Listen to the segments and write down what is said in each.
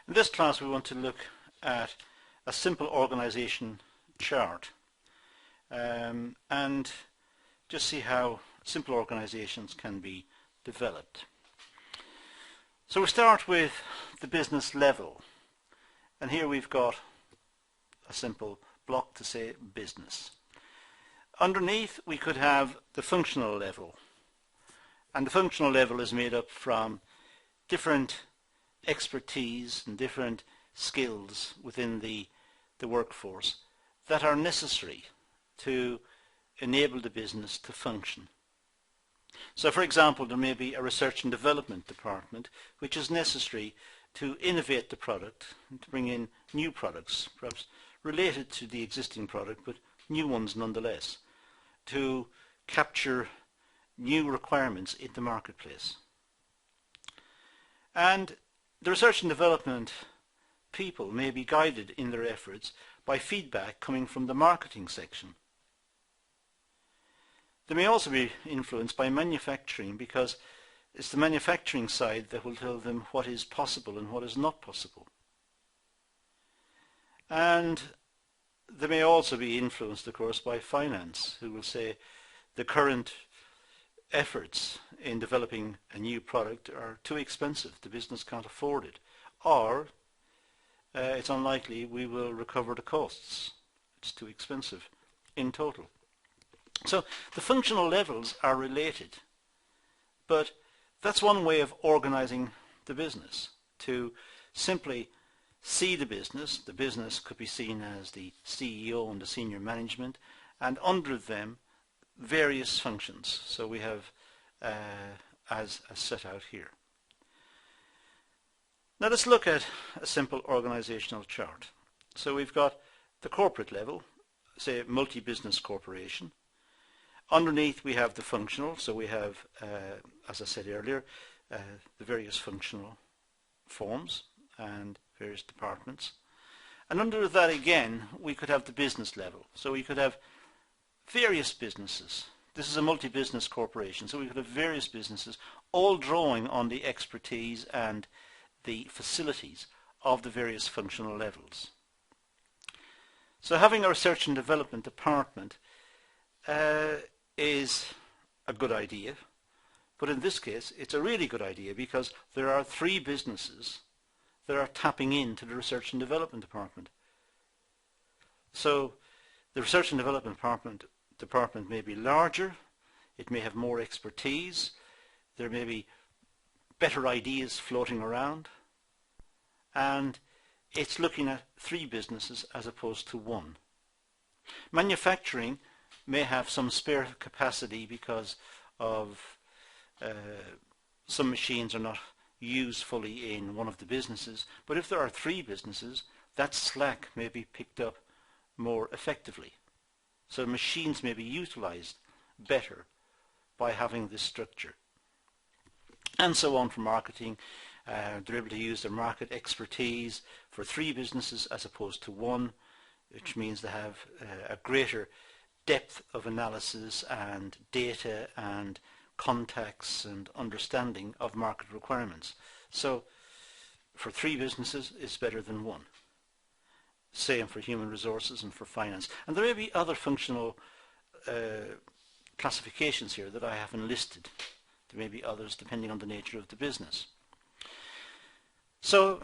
In this class we want to look at a simple organisation chart and just see how simple organisations can be developed. So we start with the business level, and here we've got a simple block to say business. Underneath we could have the functional level, and the functional level is made up from different expertise and different skills within the workforce that are necessary to enable the business to function. So for example, there may be a research and development department which is necessary to innovate the product and to bring in new products, perhaps related to the existing product but new ones nonetheless, to capture new requirements in the marketplace. And the research and development people may be guided in their efforts by feedback coming from the marketing section. They may also be influenced by manufacturing, because it's the manufacturing side that will tell them what is possible and what is not possible. And they may also be influenced, of course, by finance, who will say the current efforts in developing a new product are too expensive, the business can't afford it, or it's unlikely we will recover the costs, it's too expensive in total. So the functional levels are related, but that's one way of organizing the business, to simply see the business. The business could be seen as the CEO and the senior management, and under them various functions. So we have as set out here. Now let's look at a simple organizational chart. So we've got the corporate level, say multi-business corporation. Underneath we have the functional, so we have, as I said earlier, the various functional forms and various departments. And under that again we could have the business level, so we could have various businesses. This is a multi-business corporation, so we could have various businesses all drawing on the expertise and the facilities of the various functional levels. So having a research and development department is a good idea, but in this case it's a really good idea because there are 3 businesses that are tapping into the research and development department. So the research and development department may be larger, it may have more expertise, there may be better ideas floating around, and it's looking at 3 businesses as opposed to 1. Manufacturing may have some spare capacity because of some machines are not used fully in one of the businesses, but if there are 3 businesses, that slack may be picked up more effectively. So machines may be utilized better by having this structure. And so on for marketing. They're able to use their market expertise for 3 businesses as opposed to 1, which means they have a greater depth of analysis and data and contacts and understanding of market requirements. So for 3 businesses is better than 1. Same for human resources and for finance. And there may be other functional classifications here that I haven't listed. There may be others depending on the nature of the business. So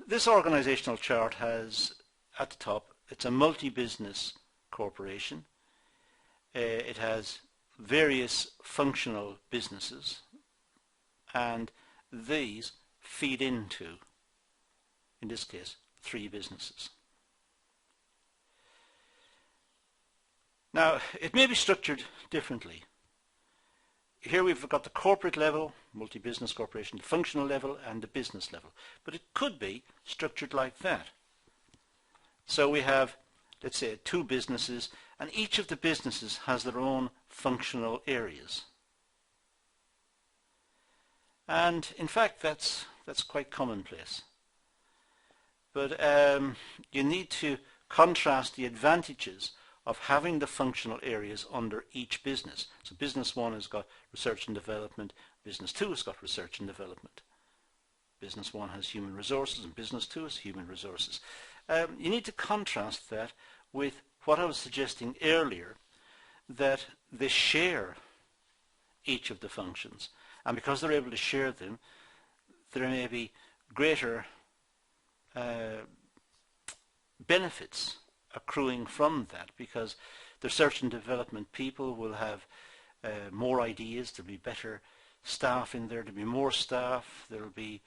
this organizational chart has at the top, it's a multi-business corporation. It has various functional businesses, and these feed into, in this case, 3 businesses. Now it may be structured differently. Here we've got the corporate level, multi-business corporation, the functional level and the business level, but it could be structured like that. So we have, let's say, 2 businesses, and each of the businesses has their own functional areas. And in fact that's quite commonplace. But you need to contrast the advantages of having the functional areas under each business. So business 1 has got research and development, business 2 has got research and development. Business 1 has human resources and Business 2 has human resources. You need to contrast that with what I was suggesting earlier, that they share each of the functions, and because they're able to share them, there may be greater benefits accruing from that, because the research and development people will have more ideas, there'll be better staff in there, there'll be more staff, there'll be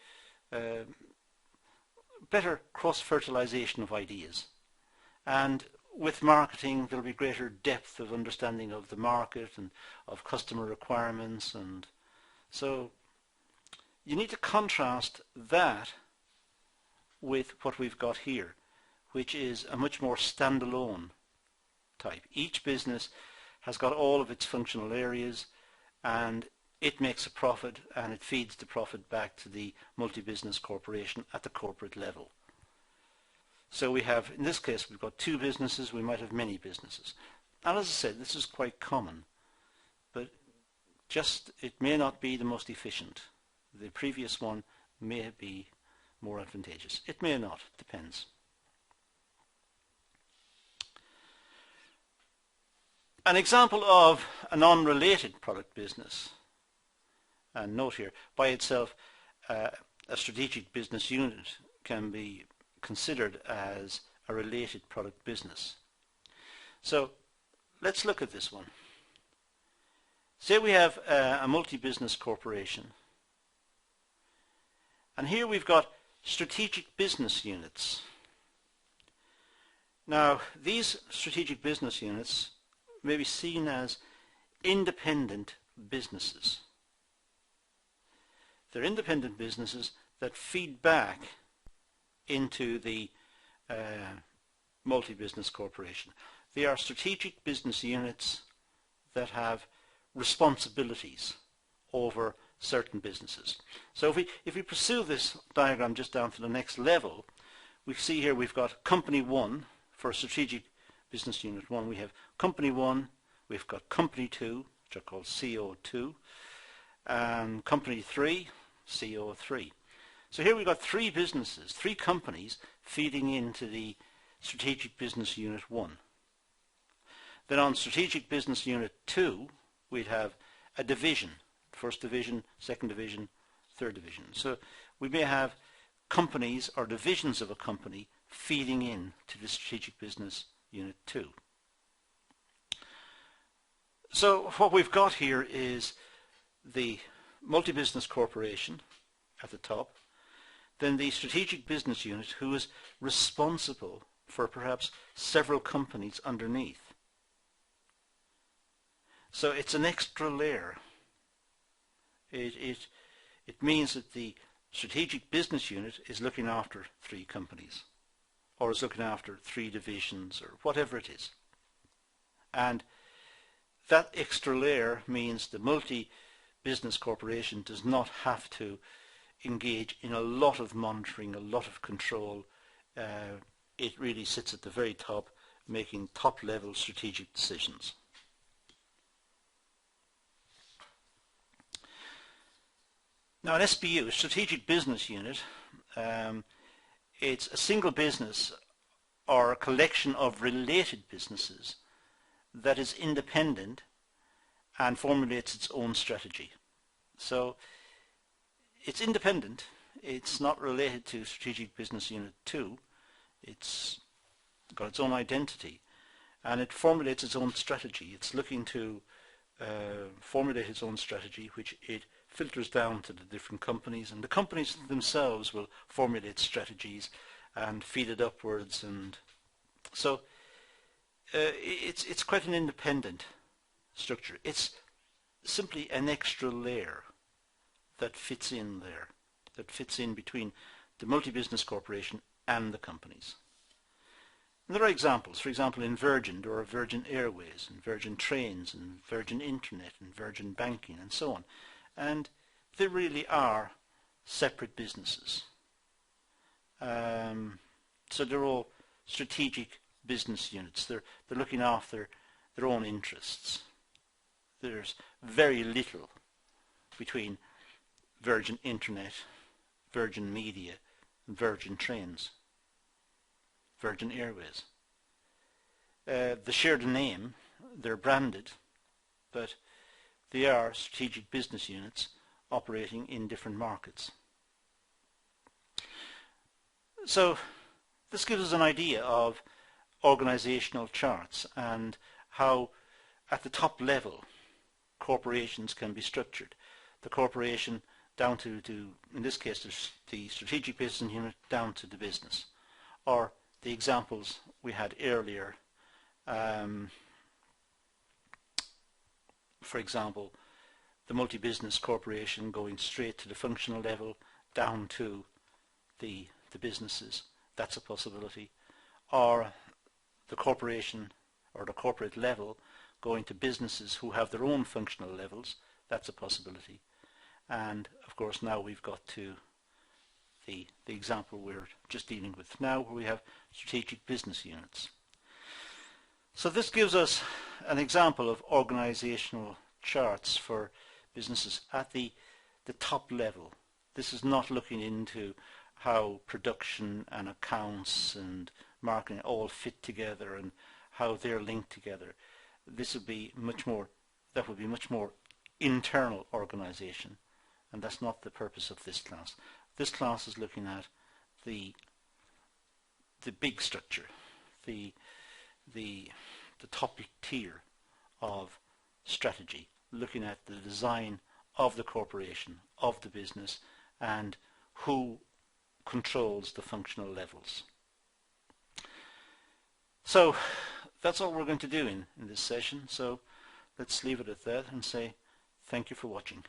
better cross-fertilization of ideas. And with marketing, there'll be greater depth of understanding of the market and of customer requirements. And so you need to contrast that with what we've got here, which is a much more standalone type. Each business has got all of its functional areas, and it makes a profit, and it feeds the profit back to the multi-business corporation at the corporate level. So we have, in this case, we've got two businesses, we might have many businesses. And as I said, this is quite common, but just it may not be the most efficient. The previous one may be more advantageous. It may not, depends. An example of a non-related product business, and note here, by itself, a strategic business unit can be considered as a related product business. So let's look at this one. Say we have a multi-business corporation, and here we've got strategic business units. Now, these strategic business units may be seen as independent businesses. They're independent businesses that feed back into the multi-business corporation. They are strategic business units that have responsibilities over certain businesses. So if we pursue this diagram just down to the next level, we see here we've got company 1 for strategic business unit 1. We have company 1, we've got company 2, which are called CO2, and company 3, CO3. So here we've got three businesses, three companies feeding into the strategic business unit 1. Then on strategic business unit 2, we'd have a division, first division, second division, third division. So we may have companies or divisions of a company feeding in to the strategic business unit 2. So what we've got here is the multi-business corporation at the top, then the strategic business unit who is responsible for perhaps several companies underneath. So it's an extra layer. It means that the strategic business unit is looking after 3 companies, or is looking after 3 divisions, or whatever it is. And that extra layer means the multi-business corporation does not have to engage in a lot of monitoring, a lot of control. It really sits at the very top, making top-level strategic decisions. Now an SBU, Strategic Business Unit, it's a single business or a collection of related businesses that is independent and formulates its own strategy. So it's independent, it's not related to Strategic Business Unit 2, it's got its own identity, and it formulates its own strategy. It's looking to formulate its own strategy, which it filters down to the different companies, and the companies themselves will formulate strategies and feed it upwards. And so it's quite an independent structure. It's simply an extra layer that fits in there, that fits in between the multi-business corporation and the companies. And there are examples. For example, in Virgin, there are Virgin Airways and Virgin Trains and Virgin Internet and Virgin Banking and so on. And they really are separate businesses. So they're all strategic business units. They're looking after their own interests. There's very little between Virgin Internet, Virgin Media, Virgin Trains, Virgin Airways. They share the name, they're branded, but they are strategic business units operating in different markets. So this gives us an idea of organisational charts and how at the top level corporations can be structured. The corporation down to in this case, the strategic business unit down to the business. Or the examples we had earlier, for example, the multi-business corporation going straight to the functional level down to the businesses. That's a possibility. Or the corporation or the corporate level going to businesses who have their own functional levels. That's a possibility. And of course now we've got to the example we're just dealing with now, where we have strategic business units. So this gives us an example of organisational charts for businesses at the top level. This is not looking into how production and accounts and marketing all fit together and how they're linked together. This would be much more, that would be much more internal organisation, and that's not the purpose of this class. This class is looking at the big structure, the top tier of strategy, looking at the design of the corporation, of the business, and who controls the functional levels. So that's all we're going to do in this session. So let's leave it at that and say thank you for watching.